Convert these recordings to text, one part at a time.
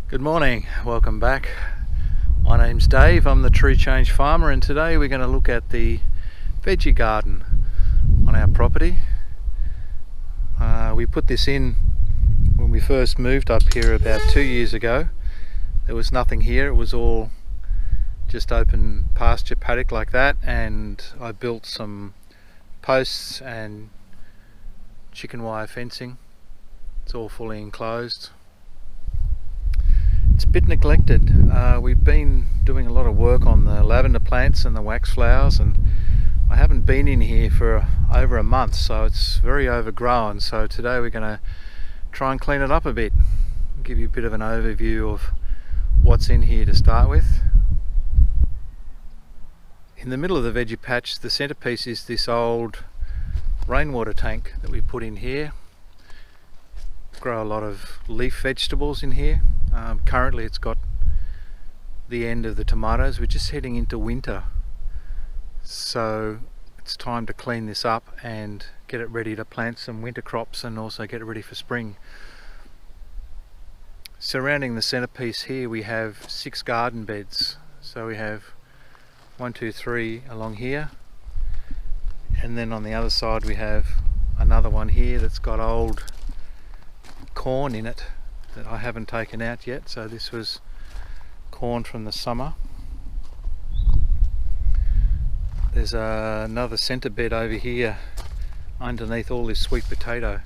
Good morning, welcome back. My name's Dave, I'm the tree change farmer, and today we're going to look at the veggie garden on our property. We put this in when we first moved up here about 2 years ago. There was nothing here, it was all just open pasture paddock like that, and I built some posts and chicken wire fencing. It's all fully enclosed. It's a bit neglected. We've been doing a lot of work on the lavender plants and the wax flowers, and I haven't been in here for over a month, so it's very overgrown. So today we're going to try and clean it up a bit, give you a bit of an overview of what's in here to start with. In the middle of the veggie patch, the centerpiece is this old rainwater tank that we put in here. Grow a lot of leaf vegetables in here. Currently it's got the end of the tomatoes. We're just heading into winter, so it's time to clean this up and get it ready to plant some winter crops and also get it ready for spring. Surrounding the centerpiece here we have 6 garden beds. So we have 1, 2, 3 along here, and then on the other side we have another one here that's got old corn in it that I haven't taken out yet. So this was corn from the summer. There's another centre bed over here underneath all this sweet potato,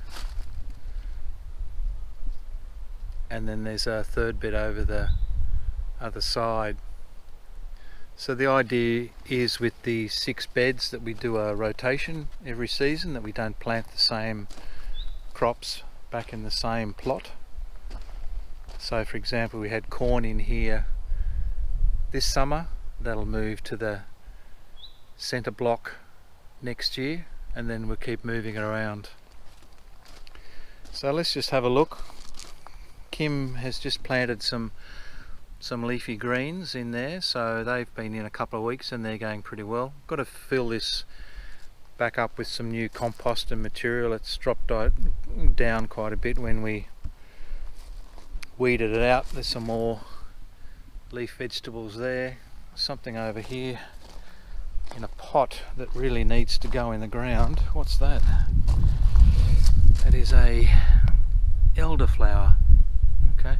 and then there's a third bed over the other side. So the idea is with the 6 beds that we do a rotation every season, that we don't plant the same crops back in the same plot. So for example, we had corn in here this summer, that'll move to the centre block next year, and then we'll keep moving it around. So let's just have a look. Kim has just planted some leafy greens in there, so they've been in a couple of weeks and they're going pretty well. Got to fill this back up with some new compost and material. It's dropped down quite a bit when we weeded it out. There's some more leaf vegetables there, something over here in a pot that really needs to go in the ground. What's that? That is a elderflower. Okay,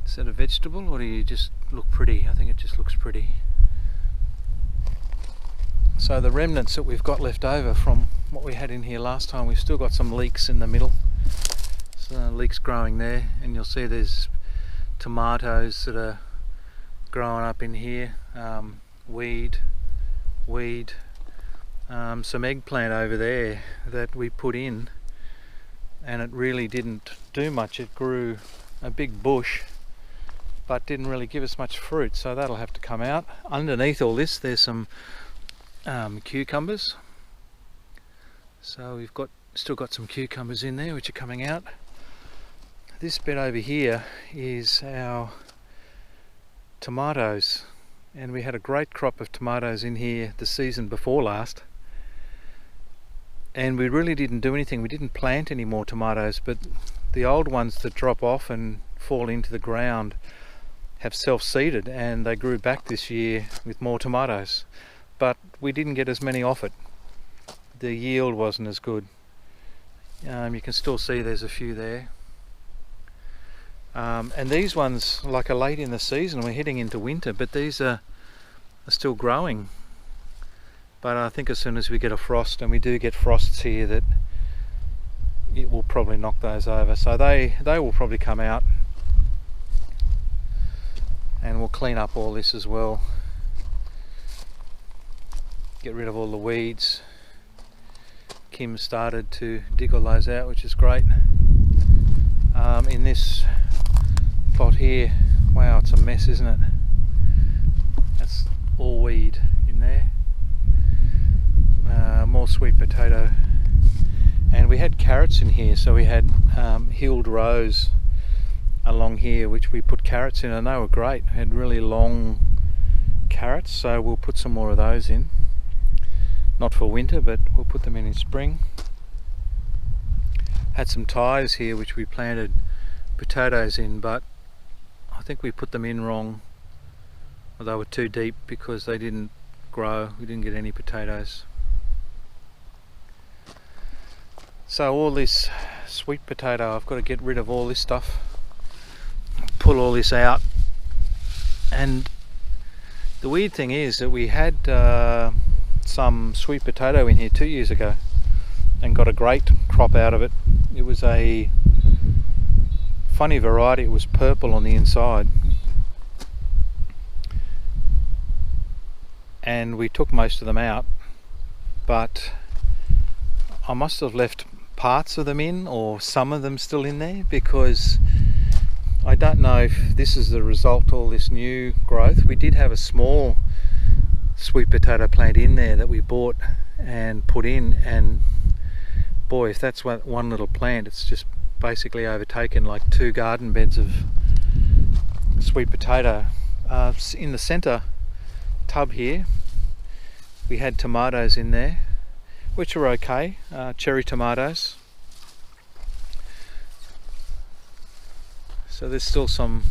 is that a vegetable or do you just look pretty? I think it just looks pretty. So the remnants that we've got left over from what we had in here last time, we've still got some leeks in the middle. So leeks growing there, and you'll see there's tomatoes that are growing up in here. Weed, some eggplant over there that we put in, and it really didn't do much. It grew a big bush but didn't really give us much fruit, so that'll have to come out. Underneath all this there's some cucumbers, so we've still got some cucumbers in there which are coming out. This bed over here is our tomatoes, and we had a great crop of tomatoes in here the season before last, and we really didn't do anything. We didn't plant any more tomatoes, but the old ones that drop off and fall into the ground have self-seeded, and they grew back this year with more tomatoes, but we didn't get as many off it. The yield wasn't as good. You can still see there's a few there. And these ones are late in the season. We're heading into winter, but these are still growing. But I think as soon as we get a frost, and we do get frosts here, that it will probably knock those over. So they will probably come out, and we'll clean up all this as well. Get rid of all the weeds. Kim started to dig all those out, which is great. In this plot here, wow, it's a mess, isn't it? That's all weed in there. More sweet potato, and we had carrots in here, so we had healed rows along here which we put carrots in, and they were great. We had really long carrots, so we'll put some more of those in. Not for winter, but we'll put them in spring. Had some ties here which we planted potatoes in, but think we put them in wrong, or they were too deep because they didn't grow. We didn't get any potatoes. So all this sweet potato, I've got to get rid of all this stuff, pull all this out. And the weird thing is that we had some sweet potato in here 2 years ago and got a great crop out of it. It was a funny variety. It was purple on the inside, and we took most of them out, but I must have left parts of them in, or some of them still in there, because I don't know if this is the result of all this new growth. We did have a small sweet potato plant in there that we bought and put in, and boy, if that's one little plant, it's just basically overtaken like 2 garden beds of sweet potato. In the center tub here we had tomatoes in there, which are okay, cherry tomatoes. So there's still some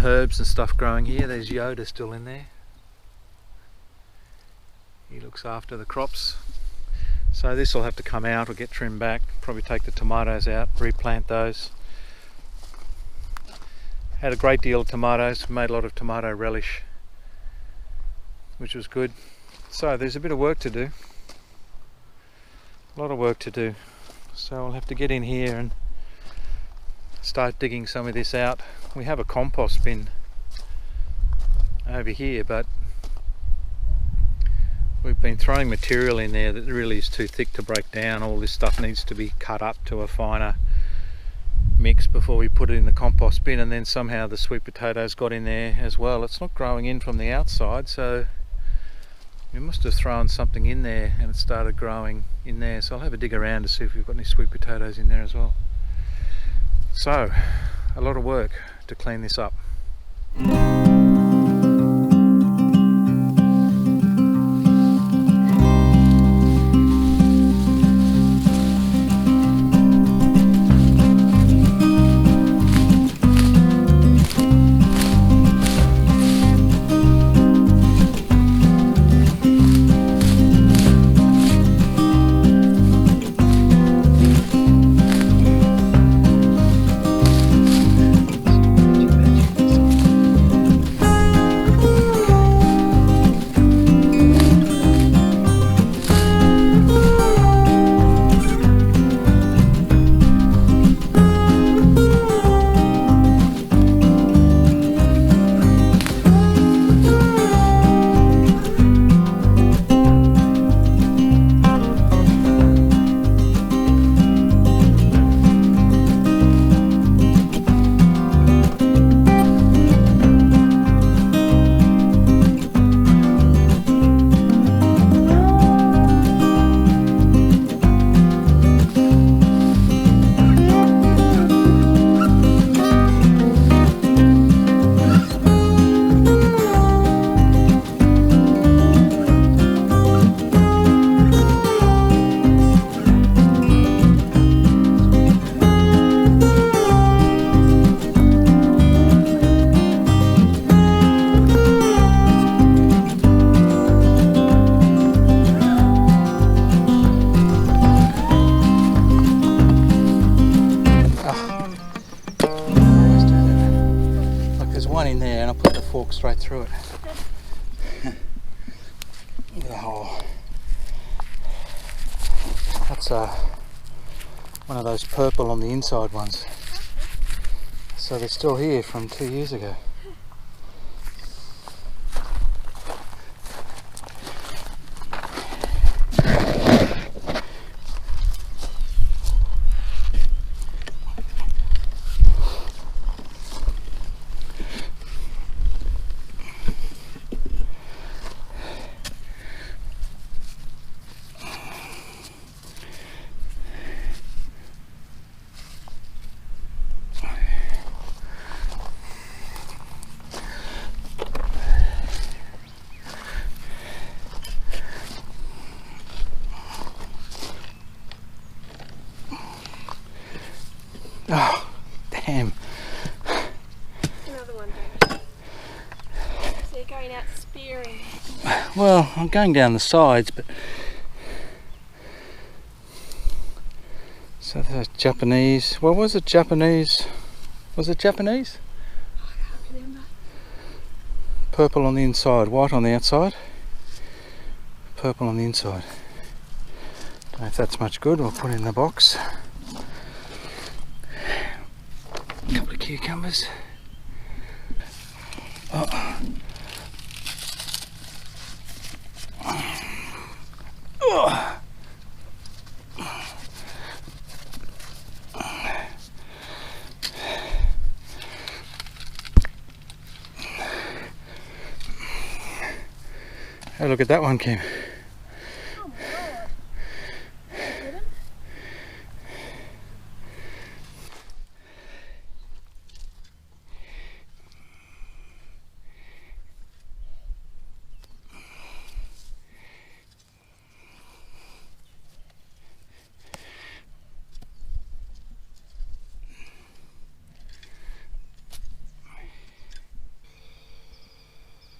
herbs and stuff growing here. There's Yoda still in there. He looks after the crops. So this will have to come out or get trimmed back. Probably take the tomatoes out, replant those. Had a great deal of tomatoes, made a lot of tomato relish, which was good. So there's a bit of work to do. A lot of work to do. So I'll have to get in here and start digging some of this out. We have a compost bin over here, but we've been throwing material in there that really is too thick to break down. All this stuff needs to be cut up to a finer mix before we put it in the compost bin, and then somehow the sweet potatoes got in there as well. It's not growing in from the outside, so we must have thrown something in there and it started growing in there. So I'll have a dig around to see if we've got any sweet potatoes in there as well. So a lot of work to clean this up. Straight through it. Look at the hole. That's one of those purple on the inside ones. So they're still here from 2 years ago. Oh, damn. No. going out spearing. Well, I'm going down the sides, but... So that's Japanese. What was it? Japanese? Was it Japanese? I can't remember. Purple on the inside, white on the outside. Purple on the inside. Don't know if that's much good. We'll put it in the box. A couple of cucumbers. Oh. Oh. Oh, look at that one, Kim. Oh my god.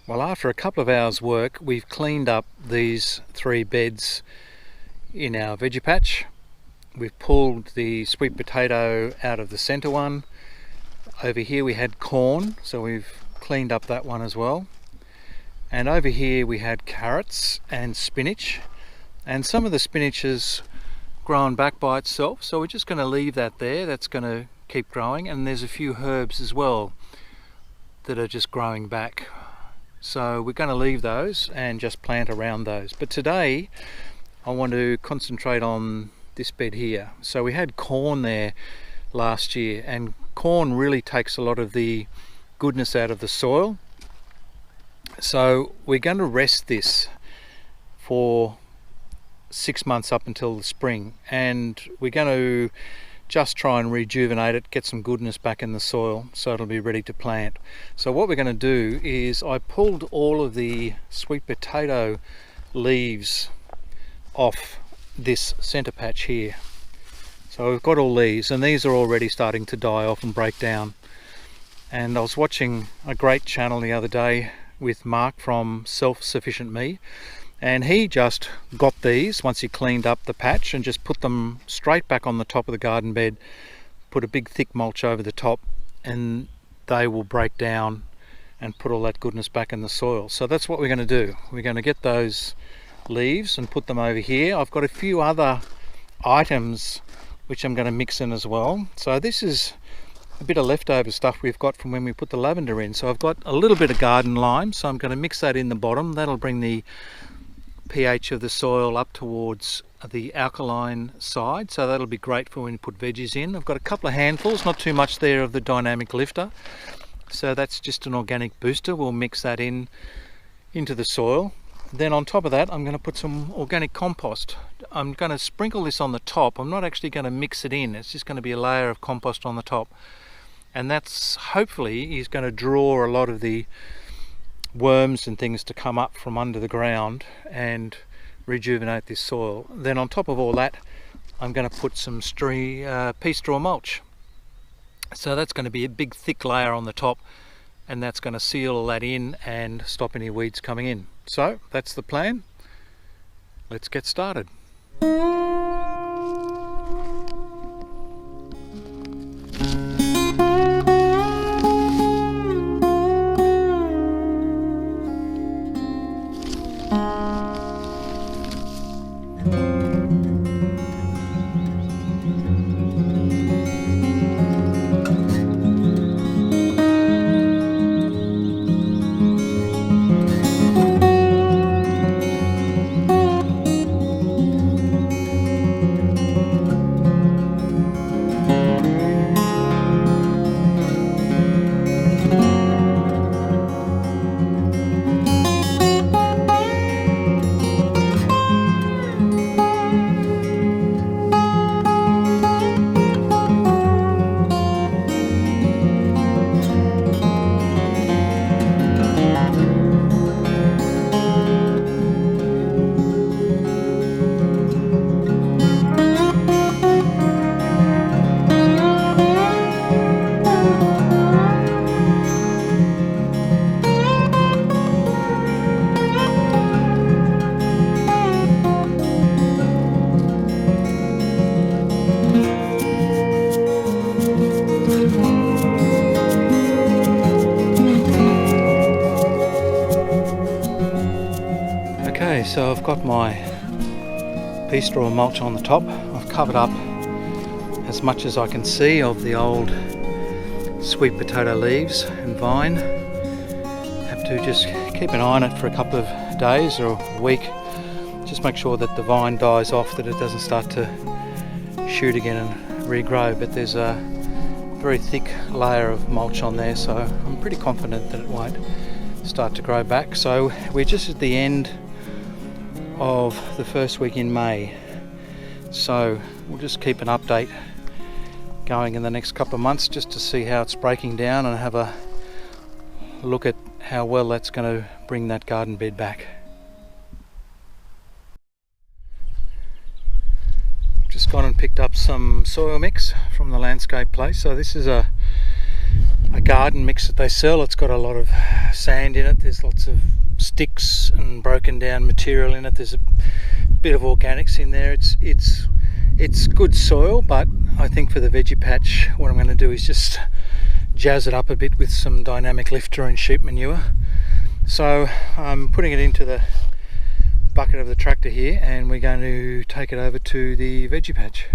Well, after a couple of hours work, we've cleaned up these 3 beds in our veggie patch. We've pulled the sweet potato out of the center one. Over here we had corn, so we've cleaned up that one as well. And over here we had carrots and spinach, and some of the spinach has grown back by itself, so we're just going to leave that there. That's going to keep growing, and there's a few herbs as well that are just growing back. So we're going to leave those and just plant around those. But today I want to concentrate on this bed here. So we had corn there last year, and corn really takes a lot of the goodness out of the soil. So we're going to rest this for 6 months up until the spring, and we're going to just try and rejuvenate it, get some goodness back in the soil so it'll be ready to plant. So what we're going to do is I pulled all of the sweet potato leaves off this center patch here. So we've got all these, and these are already starting to die off and break down. And I was watching a great channel the other day with Mark from Self-Sufficient Me, and he just got these once he cleaned up the patch and just put them straight back on the top of the garden bed, put a big thick mulch over the top, and they will break down and put all that goodness back in the soil. So that's what we're going to do. We're going to get those leaves and put them over here. I've got a few other items which I'm going to mix in as well. So this is a bit of leftover stuff we've got from when we put the lavender in. So I've got a little bit of garden lime, so I'm going to mix that in the bottom. That'll bring the pH of the soil up towards the alkaline side, so that'll be great for when you put veggies in. I've got a couple of handfuls, not too much there, of the dynamic lifter, so that's just an organic booster. We'll mix that in into the soil. Then on top of that I'm going to put some organic compost. I'm going to sprinkle this on the top. I'm not actually going to mix it in, it's just going to be a layer of compost on the top, and that's hopefully is going to draw a lot of the worms and things to come up from under the ground and rejuvenate this soil. Then on top of all that I'm going to put some pea straw mulch. So that's going to be a big thick layer on the top, and that's going to seal all that in and stop any weeds coming in. So that's the plan. Let's get started. So I've got my pea straw mulch on the top. I've covered up as much as I can see of the old sweet potato leaves and vine. Have to just keep an eye on it for a couple of days or a week. Just make sure that the vine dies off, that it doesn't start to shoot again and regrow. But there's a very thick layer of mulch on there, so I'm pretty confident that it won't start to grow back. So we're just at the end of the first week in May, so we'll just keep an update going in the next couple of months just to see how it's breaking down and have a look at how well that's going to bring that garden bed back. Just gone and picked up some soil mix from the landscape place. So this is a garden mix that they sell. It's got a lot of sand in it, there's lots of sticks and broken down material in it, there's a bit of organics in there. It's good soil, but I think for the veggie patch what I'm going to do is just jazz it up a bit with some dynamic lifter and sheep manure. So I'm putting it into the bucket of the tractor here and we're going to take it over to the veggie patch.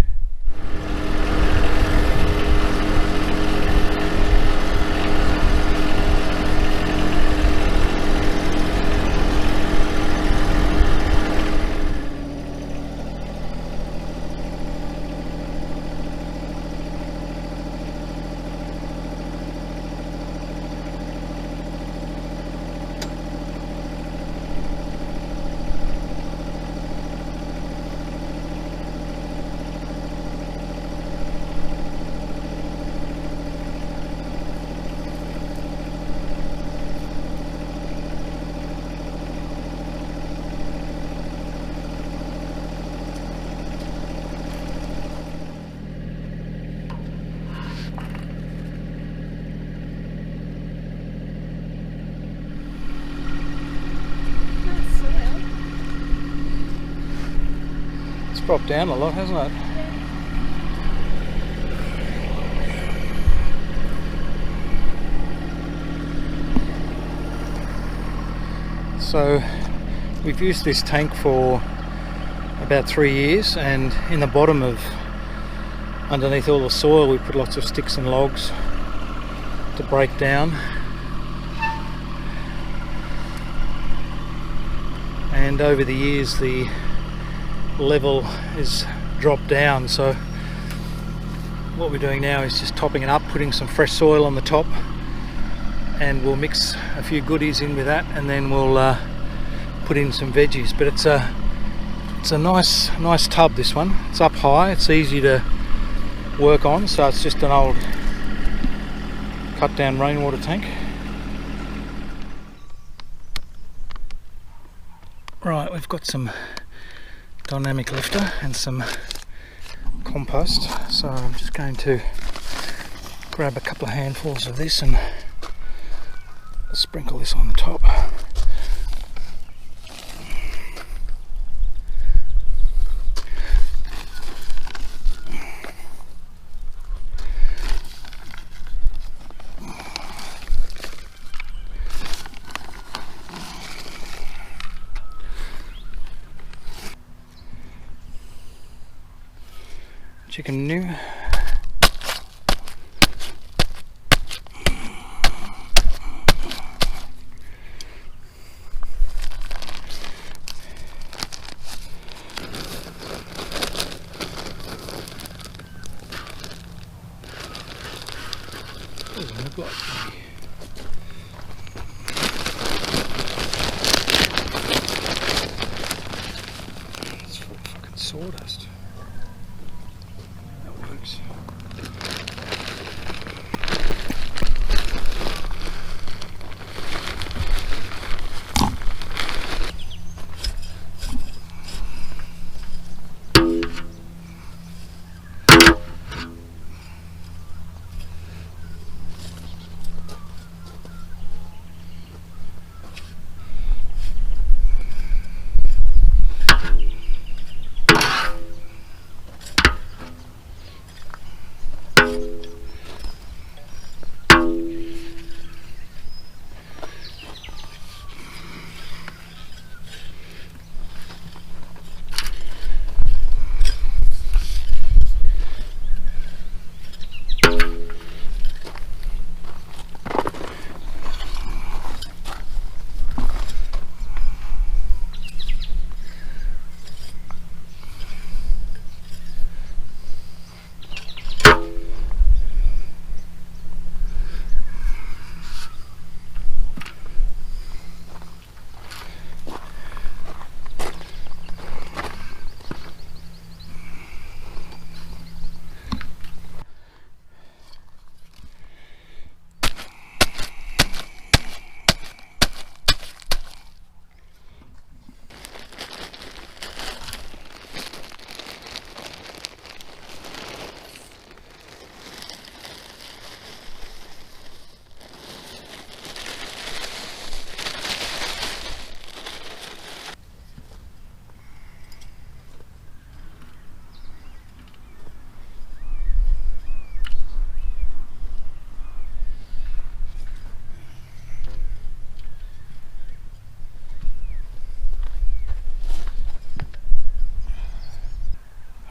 Dropped down a lot, hasn't it? So we've used this tank for about 3 years, and in the bottom of underneath all the soil we put lots of sticks and logs to break down, and over the years the level is dropped down. So what we're doing now is just topping it up, putting some fresh soil on the top, and we'll mix a few goodies in with that, and then we'll put in some veggies. But it's a nice tub, this one. It's up high, it's easy to work on, so it's just an old cut down rainwater tank. Right, we've got some dynamic lifter and some compost, so I'm just going to grab a couple of handfuls of this and sprinkle this on the top. Chicken new. Doesn't look like me. It's full of fucking sawdust.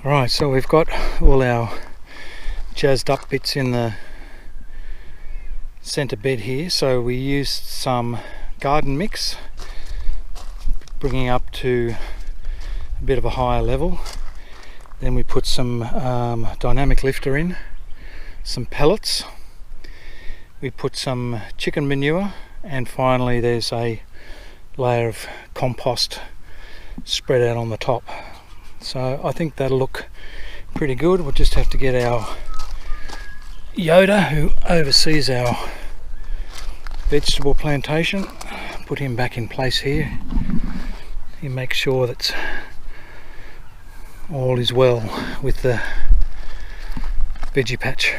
Right, so we've got all our jazzed up bits in the centre bed here. So we used some garden mix, bringing up to a bit of a higher level. Then we put some dynamic lifter in, some pellets, we put some chicken manure, and finally there's a layer of compost spread out on the top. So I think that'll look pretty good. We'll just have to get our Yoda, who oversees our vegetable plantation, put him back in place here. He makes sure that all is well with the veggie patch.